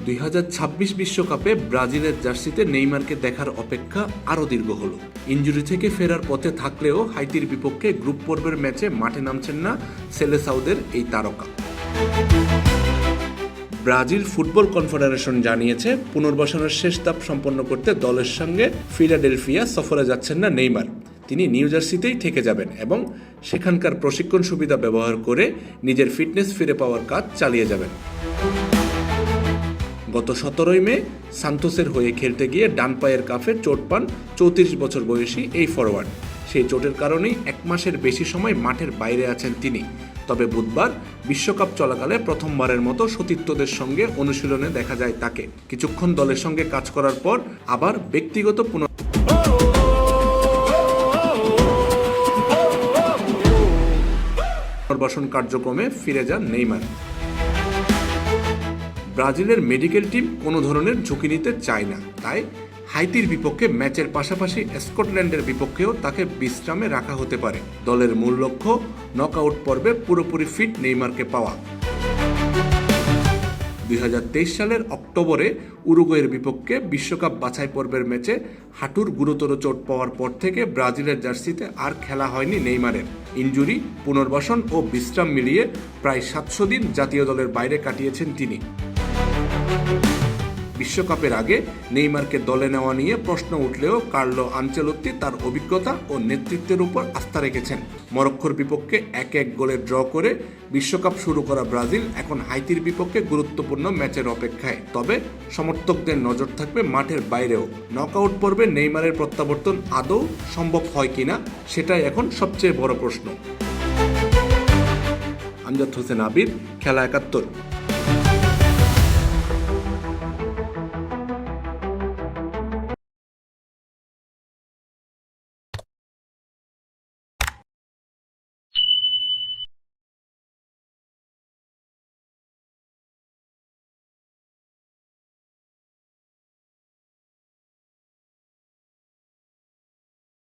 2026 বিশ্বকাপে ব্রাজিলের জার্সিতে নেইমারকে দেখার অপেক্ষা আরও দীর্ঘ হলো। ইনজুরি থেকে ফেরার পথে থাকলেও হাইতির বিপক্ষে গ্রুপ পর্বের ম্যাচে মাঠে নামছেন না সেলেসাউদের এই তারকা। ব্রাজিল ফুটবল কনফেডারেশন জানিয়েছে, পুনর্বাসনের শেষ ধাপ সম্পন্ন করতে দলের সঙ্গে ফিলাডেলফিয়া সফরে যাচ্ছেন না নেইমার। তিনি নিউ জার্সিতেই থেকে যাবেন এবং সেখানকার প্রশিক্ষণ সুবিধা ব্যবহার করে নিজের ফিটনেস ফিরে পাওয়ার কাজ চালিয়ে যাবেন। গত 17 মে সান্তোসের হয়ে খেলতে গিয়ে ডান পায়ের কাফে চোট পান 34 বছর বয়সী এই ফরওয়ার্ড। সেই চোটের কারণেই 1 মাসের বেশি সময় মাঠের বাইরে আছেন তিনি। তবে বুধবার বিশ্বকাপ চলাকালে প্রথমবারের মতো সতীর্থদের সঙ্গে অনুশীলনে দেখা যায় তাকে। কিছুক্ষণ দলের সঙ্গে কাজ করার পর আবার ব্যক্তিগত পুনর্বাসন কার্যক্রমে ফিরে যান নেইমার। ব্রাজিলের মেডিকেল টিম কোনো ধরনের ঝুঁকি নিতে চায় না, তাই হাইতির বিপক্ষে ম্যাচের পাশাপাশি স্কটল্যান্ডের বিপক্ষেও তাকে বিশ্রামে রাখা হতে পারে। দলের মূল লক্ষ্য নকআউট পর্বে পুরোপুরি ফিট নেইমারকে পাওয়া। 2023 সালের অক্টোবরে উরুগুয়ের বিপক্ষে বিশ্বকাপ বাছাই পর্বের ম্যাচে হাঁটুর গুরুতর চোট পাওয়ার পর থেকে ব্রাজিলের জার্সিতে আর খেলা হয়নি নেইমারের। ইনজুরি, পুনর্বাসন ও বিশ্রাম মিলিয়ে প্রায় 700 দিন জাতীয় দলের বাইরে কাটিয়েছেন তিনি। বিশ্বকাপের আগে নেইমারকে দলে নেওয়া নিয়ে প্রশ্ন উঠলেও কার্লো আনচেলত্তি তার অভিজ্ঞতা ও নেতৃত্বের উপর আস্থা রেখেছেন। মরক্কোর বিপক্ষে 1-1 গোলে ড্র করে বিশ্বকাপ শুরু করা ব্রাজিল এখন হাইতির বিপক্ষে গুরুত্বপূর্ণ ম্যাচের অপেক্ষায়। তবে সমর্থকদের নজর থাকবে মাঠের বাইরেও। নকআউট পর্বে নেইমারের প্রত্যাবর্তন আদৌ সম্ভব হয় কিনা, সেটাই এখন সবচেয়ে বড় প্রশ্ন। আমজাদ হোসেন আবির, খেলা 71।